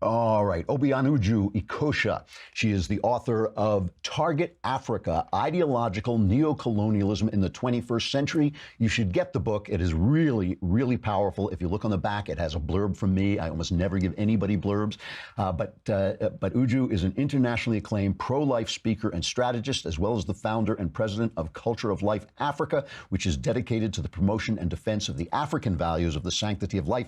All right, Obianuju Ekeocha. She is the author of Target Africa, Ideological Neocolonialism in the 21st Century. You should get the book. It is really, really powerful. If you look on the back, it has a blurb from me. I almost never give anybody blurbs. But Uju is an internationally acclaimed pro-life speaker and strategist, as well as the founder and president of Culture of Life Africa, which is dedicated to the promotion and defense of the African values of the sanctity of life,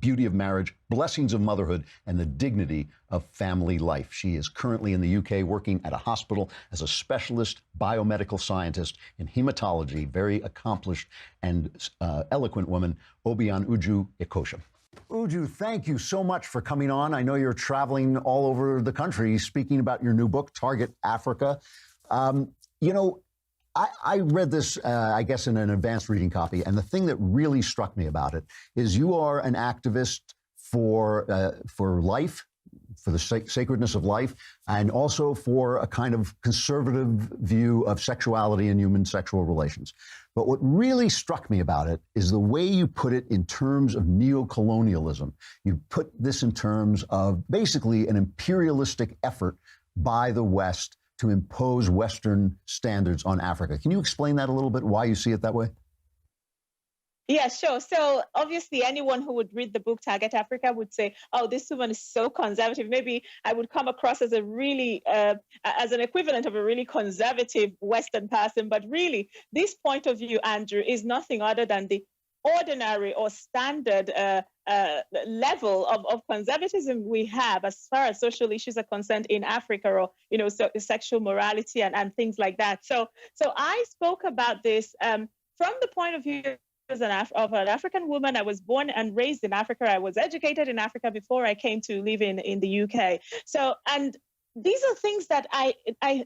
beauty of marriage, blessings of motherhood, and the dignity of family life. She is currently in the UK working at a hospital as a specialist biomedical scientist in hematology. Very accomplished and eloquent woman, Obianuju Ekeocha. Uju, thank you so much for coming on. I know you're traveling all over the country speaking about your new book, Target Africa. I read this, I guess, in an advanced reading copy, and the thing that really struck me about it is you are an activist for life, for the sacredness of life, and also for a kind of conservative view of sexuality and human sexual relations. But what really struck me about it is the way you put it in terms of neocolonialism. You put this in terms of basically an imperialistic effort by the West to impose Western standards on Africa. Can you explain that a little bit, why you see it that way? Yeah, sure. So obviously anyone who would read the book Target Africa would say, oh, this woman is so conservative. Maybe I would come across as a really, as an equivalent of a really conservative Western person. But really, this point of view, Andrew, is nothing other than the ordinary or standard level of conservatism we have as far as social issues are concerned in Africa, or sexual morality and things like that. So I spoke about this from the point of view of an African woman. I was born and raised in Africa. I was educated in Africa before I came to live in the UK. So, and these are things that I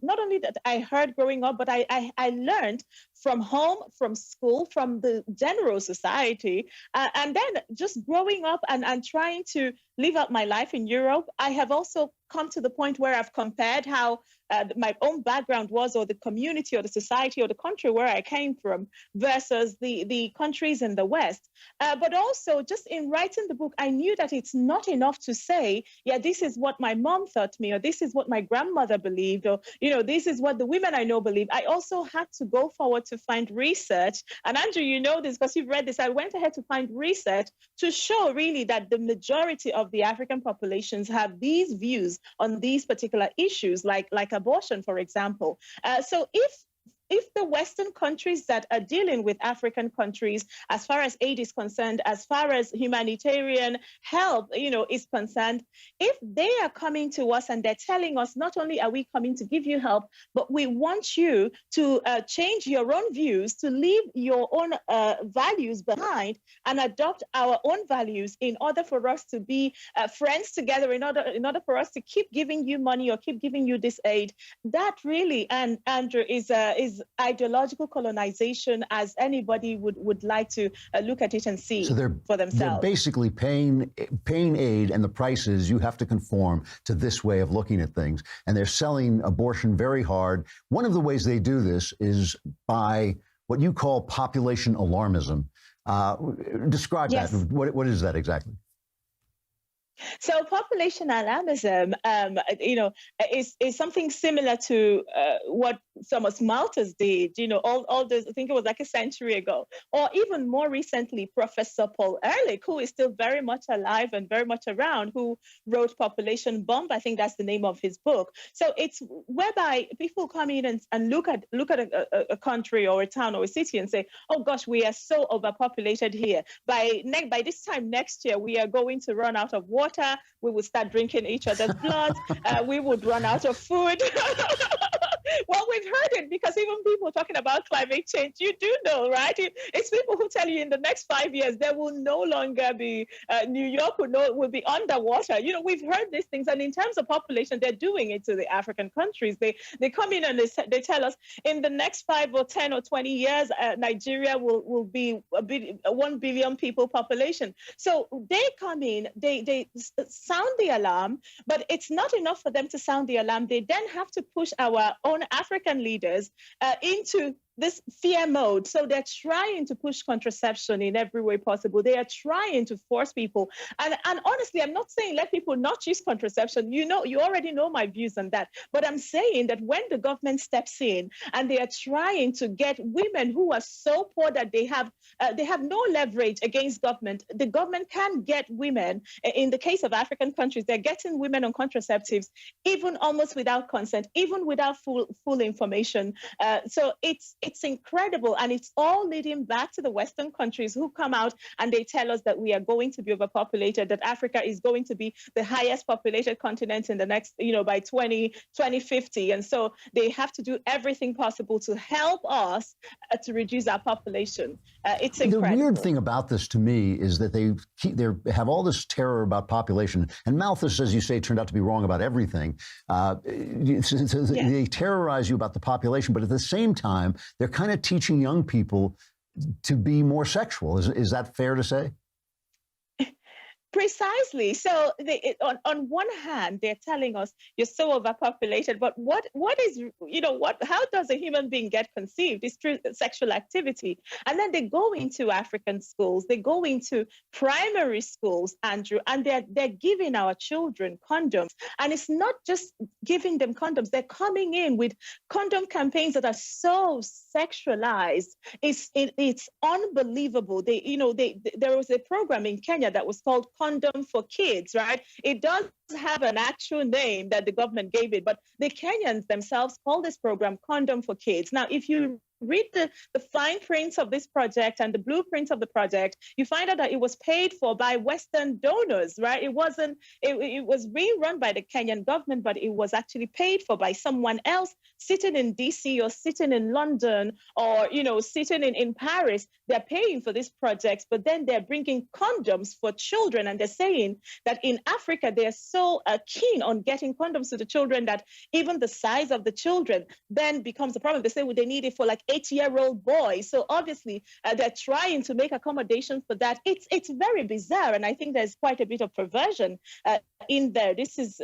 not only that I heard growing up, but I learned from home, from school, from the general society, and then just growing up and trying to live out my life in Europe. I have also come to the point where I've compared how my own background was, or the community or the society or the country where I came from, versus the countries in the West. But also just in writing the book, I knew that it's not enough to say, yeah, this is what my mom taught me, or this is what my grandmother believed, or, this is what the women I know believe. I also had to go forward to find research. And Andrew, you know this because you've read this. I went ahead to find research to show really that the majority of the African populations have these views on these particular issues, like abortion, for example. So if the Western countries that are dealing with African countries, as far as aid is concerned, as far as humanitarian help, is concerned, if they are coming to us and they're telling us, not only are we coming to give you help, but we want you to change your own views, to leave your own values behind and adopt our own values in order for us to be friends together, in order for us to keep giving you money or keep giving you this aid, that really, and Andrew, is ideological colonization, as anybody would like to look at it and see for themselves. They're basically paying aid, and the price is you have to conform to this way of looking at things. And they're selling abortion very hard. One of the ways they do this is by what you call population alarmism. Describe that. What is that exactly? So population alarmism, is something similar to what Thomas Malthus did, all this, I think it was like a century ago, or even more recently, Professor Paul Ehrlich, who is still very much alive and very much around, who wrote Population Bomb. I think that's the name of his book. So it's whereby people come in and look at a country or a town or a city and say, oh gosh, we are so overpopulated here. By this time next year, we are going to run out of water. We would start drinking each other's blood. We would run out of food. Well, we've heard it because even people talking about climate change, you do know, right? It's people who tell you in the next 5 years, there will no longer be, New York will be underwater. We've heard these things. And in terms of population, they're doing it to the African countries. They come in and they tell us in the next 5 or 10 or 20 years, Nigeria will be 1 billion people population. So they come in, they sound the alarm, but it's not enough for them to sound the alarm. They then have to push our own African leaders into this fear mode. So they're trying to push contraception in every way possible. They are trying to force people. And honestly, I'm not saying let people not use contraception. You already know my views on that. But I'm saying that when the government steps in and they are trying to get women who are so poor that they have no leverage against government, the government can get women. In the case of African countries, they're getting women on contraceptives, even almost without consent, even without full information. So it's incredible, and it's all leading back to the Western countries who come out and they tell us that we are going to be overpopulated, that Africa is going to be the highest populated continent in the next, by 2050. And so they have to do everything possible to help us to reduce our population. It's incredible. The weird thing about this to me is that they have all this terror about population. And Malthus, as you say, turned out to be wrong about everything. They terrorize you about the population, but at the same time, they're kind of teaching young people to be more sexual. Is that fair to say? Precisely. So on one hand, they're telling us you're so overpopulated, but what is, how does a human being get conceived? It's through sexual activity. And then they go into African schools, they go into primary schools, Andrew, and they're giving our children condoms. And it's not just giving them condoms, they're coming in with condom campaigns that are so sexualized. It's unbelievable. There was a program in Kenya that was called Condom for Kids, right? It does have an actual name that the government gave it, but the Kenyans themselves call this program Condom for Kids. Now, if you read the fine print of this project and the blueprint of the project, you find out that it was paid for by Western donors, right? It was being run by the Kenyan government, but it was actually paid for by someone else sitting in DC or sitting in London or, sitting in Paris. They're paying for these projects, but then they're bringing condoms for children. And they're saying that in Africa, they're so keen on getting condoms to the children that even the size of the children then becomes a problem. They say, well, they need it for like 8-year-old boys. So obviously they're trying to make accommodations for that. It's very bizarre, and I think there's quite a bit of perversion in there. This is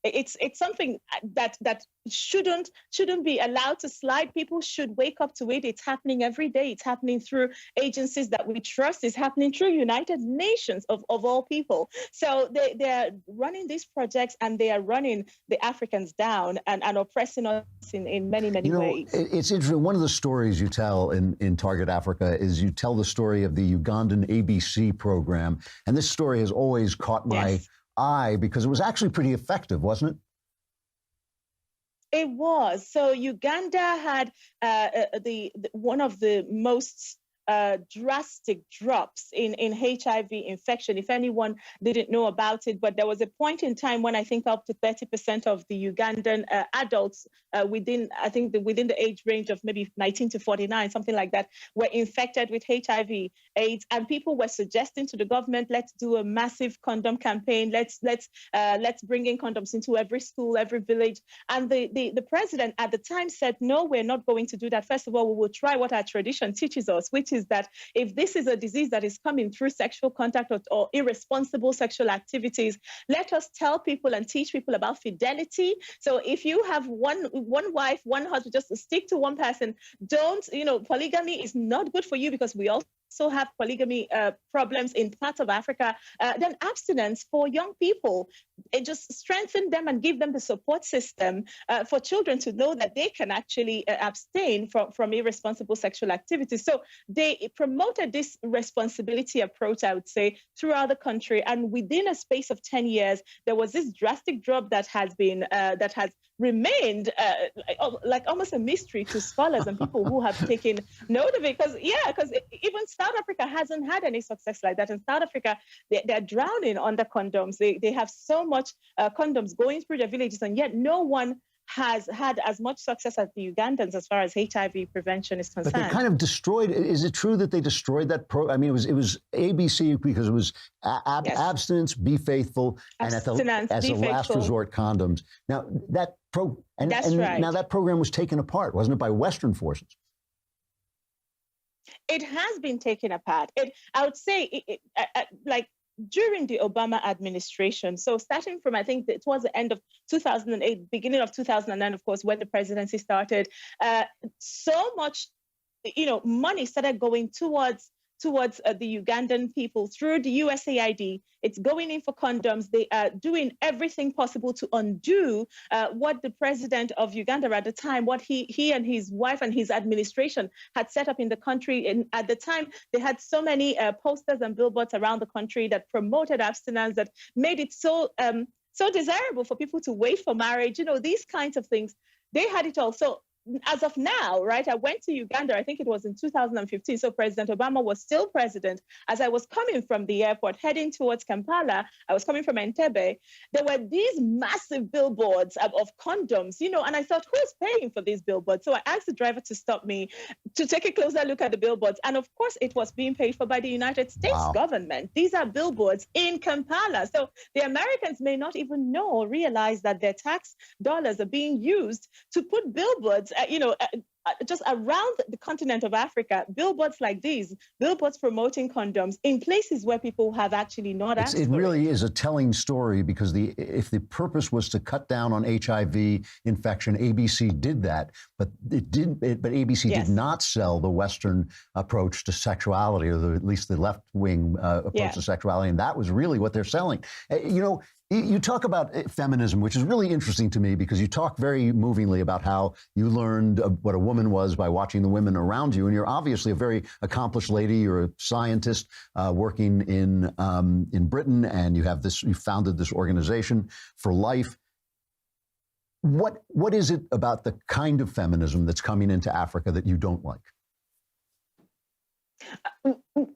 it's something that shouldn't be allowed to slide. People should wake up to it. It's happening every day. It's happening through agencies that we trust. It's happening through United Nations of all people. So they're running these projects and they are running the Africans down and oppressing us in many ways. It's interesting. One of the stories you tell in Target Africa is you tell the story of the Ugandan ABC program. And this story has always caught my eye because it was actually pretty effective, wasn't it? It was. So Uganda had one of the most drastic drops in HIV infection. If anyone didn't know about it, but there was a point in time when I think up to 30% of the Ugandan adults within the age range of maybe 19 to 49, something like that, were infected with HIV/AIDS, and people were suggesting to the government, let's do a massive condom campaign. Let's bring in condoms into every school, every village. And the president at the time said, no, we're not going to do that. First of all, we will try what our tradition teaches us, which is that if this is a disease that is coming through sexual contact or irresponsible sexual activities, let us tell people and teach people about fidelity. So if you have one wife, one husband, just stick to one person. Don't, polygamy is not good for you, because we also have polygamy problems in parts of Africa. Then abstinence for young people, it just strengthen them and give them the support system for children to know that they can actually abstain from irresponsible sexual activities. So they promoted this responsibility approach, I would say, throughout the country. And within a space of 10 years, there was this drastic drop that has remained like almost a mystery to scholars and people who have taken note of it. Because even South Africa hasn't had any success like that. In South Africa, they're drowning under condoms. They have so much condoms going through their villages, and yet no one has had as much success as the Ugandans as far as HIV prevention is concerned. But they kind of destroyed. Is it true that they destroyed that I mean, it was ABC because it was abstinence, be faithful, and as a last resort, condoms. Now that now that program was taken apart, wasn't it, by Western forces? It has been taken apart. I would say, during the Obama administration. So starting from, I think it was the end of 2008, beginning of 2009, of course, when the presidency started, so much, money started going towards the Ugandan people through the USAID. It's going in for condoms. They are doing everything possible to undo what the president of Uganda at the time, what he and his wife and his administration had set up in the country. And at the time, they had so many posters and billboards around the country that promoted abstinence, that made it so desirable for people to wait for marriage. These kinds of things. They had it all. So as of now, right, I went to Uganda, I think it was in 2015. So President Obama was still president. As I was coming from the airport, heading towards Kampala, I was coming from Entebbe, there were these massive billboards of condoms, and I thought, who's paying for these billboards? So I asked the driver to stop me to take a closer look at the billboards. And of course, it was being paid for by the United States government. These are billboards in Kampala. So the Americans may not even know or realize that their tax dollars are being used to put billboards just around the continent of Africa, billboards like these, billboards promoting condoms in places where people have actually not asked for it. It really is a telling story, because if the purpose was to cut down on HIV infection, ABC did that, but ABC did not sell the Western approach to sexuality, or at least the left-wing approach to sexuality, and that was really what they're selling. You talk about feminism, which is really interesting to me, because you talk very movingly about how you learned what a woman was by watching the women around you. And you're obviously a very accomplished lady. You're a scientist working in Britain, and you founded this organization for life. What is it about the kind of feminism that's coming into Africa that you don't like?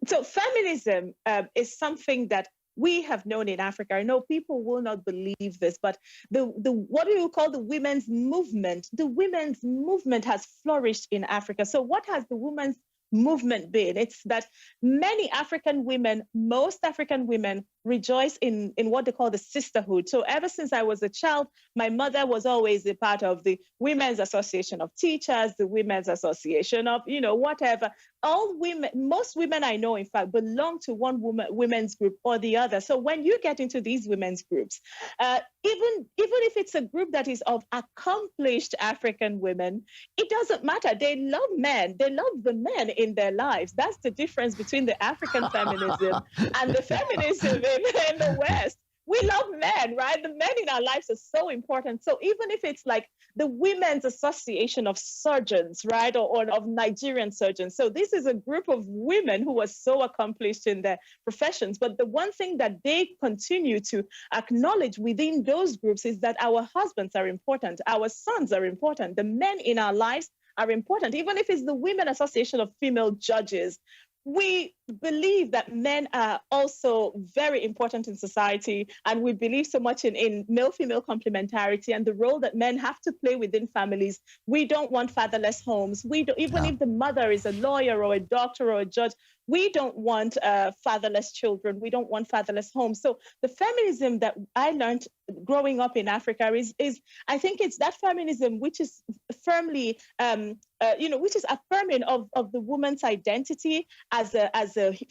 So feminism is something that we have known in Africa. I know people will not believe this, but the what do you call the women's movement? The women's movement has flourished in Africa. So what has the women's movement been? It's that many African women, most African women, rejoice in what they call the sisterhood. So ever since I was a child, my mother was always a part of the Women's Association of Teachers, the Women's Association of, whatever. All women, most women I know, in fact, belong to one women's group or the other. So when you get into these women's groups, even if it's a group that is of accomplished African women, it doesn't matter. They love men. They love the men in their lives. That's the difference between the African feminism and the feminism in the West. We love men, right? The men in our lives are so important. So even if it's like the Women's Association of Surgeons, right, or of Nigerian surgeons. So this is a group of women who are so accomplished in their professions. But the one thing that they continue to acknowledge within those groups is that our husbands are important, our sons are important, the men in our lives are important. Even if it's the Women Association of Female Judges, we believe that men are also very important in society, and we believe so much in male-female complementarity and the role that men have to play within families. We don't want fatherless homes. We don't, even if the mother is a lawyer or a doctor or a judge, we don't want fatherless children. We don't want fatherless homes. So the feminism that I learned growing up in Africa is I think it's that feminism which is firmly, which is affirming of the woman's identity as a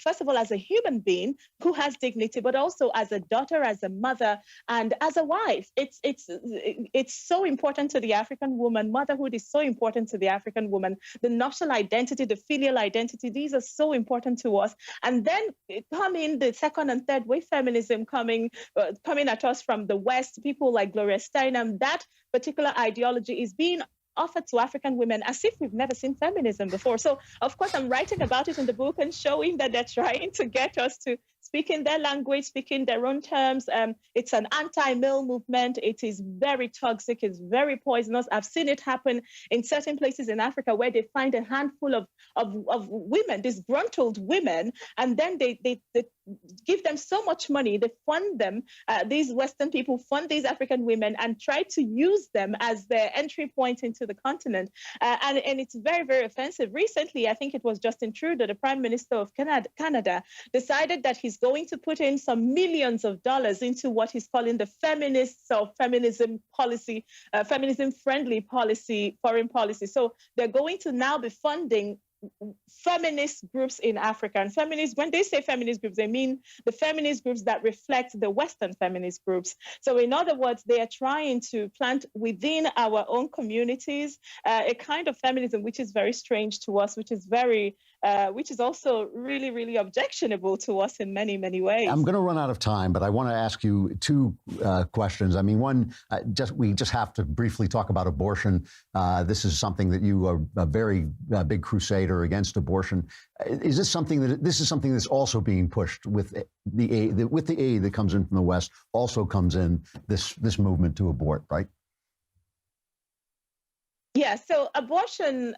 first of all, as a human being who has dignity, but also as a daughter, as a mother, and as a wife. It's so important to the African woman. Motherhood is so important to the African woman. The national identity, the filial identity, these are so important to us. And then come in the second and third wave feminism coming at us from the West, people like Gloria Steinem. That particular ideology is being offered to African women as if we've never seen feminism before. So, of course, I'm writing about it in the book and showing that they're trying to get us to speak in their language, speak in their own terms. It's an anti-male movement. It is very toxic. It's very poisonous. I've seen it happen in certain places in Africa where they find a handful of women, disgruntled women, and then they give them so much money. They fund them. These Western people fund these African women and try to use them as their entry point into the continent. And it's very, very offensive. Recently, I think it was Justin Trudeau, the Prime Minister of Canada, decided that he's going to put in some millions of dollars into what he's calling the feminists or feminism policy, feminism-friendly policy, foreign policy. So they're going to now be funding feminist groups in Africa. And feminists, when they say feminist groups, they mean the feminist groups that reflect the Western feminist groups. So in other words, they are trying to plant within our own communities a kind of feminism which is very strange to us, which is also really, really objectionable to us in many, many ways. I'm going to run out of time, but I want to ask you two questions. I mean, one, we just have to briefly talk about abortion. This is something that you are a very big crusader against abortion. Is this something that's also being pushed with the aid that comes in from the West? Also comes in this movement to abort, right? Yeah. So abortion,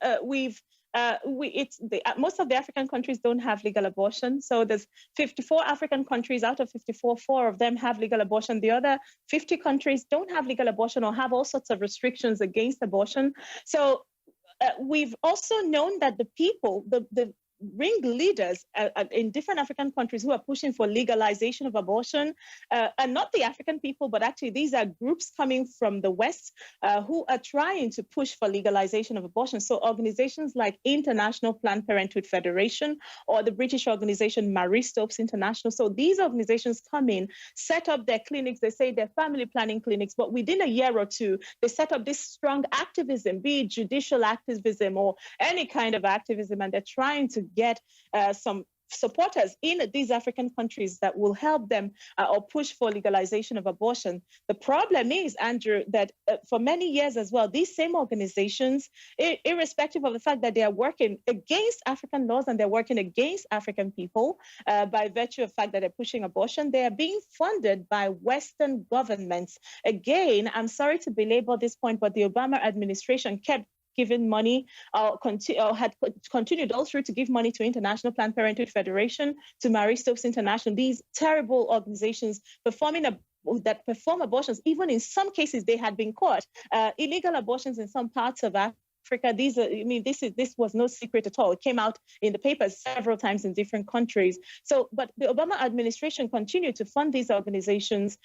most of the African countries don't have legal abortion. So there's 54 African countries. Out of 54, 4 of them have legal abortion. The other 50 countries don't have legal abortion or have all sorts of restrictions against abortion. So we've also known that the people, the ringleaders in different African countries who are pushing for legalization of abortion are not the African people, but actually these are groups coming from the West who are trying to push for legalization of abortion. So organizations like International Planned Parenthood Federation or the British organization Marie Stopes International. So these organizations come in, set up their clinics. They say they're family planning clinics, but within a year or two, they set up this strong activism, be it judicial activism or any kind of activism, and they're trying to get some supporters in these African countries that will help them or push for legalization of abortion. The problem is, Andrew, that for many years as well, these same organizations, irrespective of the fact that they are working against African laws and they're working against African people by virtue of the fact that they're pushing abortion, they are being funded by Western governments. Again, I'm sorry to belabor this point, but the Obama administration kept given money or had continued all through to give money to International Planned Parenthood Federation, to Marie Stopes International, these terrible organizations that perform abortions. Even in some cases, they had been caught. Illegal abortions in some parts of Africa. This was no secret at all. It came out in the papers several times in different countries. So, but the Obama administration continued to fund these organizations,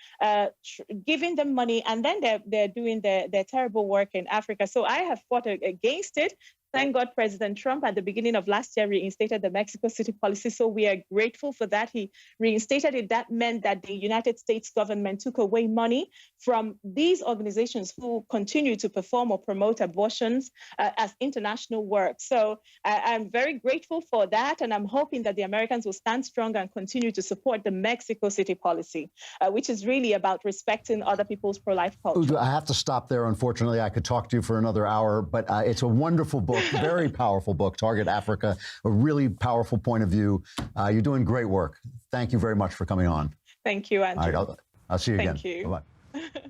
giving them money, and then they're doing their terrible work in Africa. So I have fought against it. Thank God President Trump at the beginning of last year reinstated the Mexico City policy. So we are grateful for that. He reinstated it. That meant that the United States government took away money from these organizations who continue to perform or promote abortions as international work. So I'm very grateful for that. And I'm hoping that the Americans will stand strong and continue to support the Mexico City policy, which is really about respecting other people's pro-life culture. I have to stop there. Unfortunately, I could talk to you for another hour, but it's a wonderful book. Very powerful book, Target Africa, a really powerful point of view. You're doing great work. Thank you very much for coming on. Thank you, Andrew. All right, I'll see you again. Thank you. Bye-bye.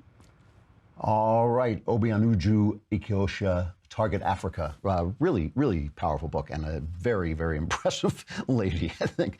All right, Obianuju Ekeocha, Target Africa. Really, really powerful book and a very, very impressive lady, I think.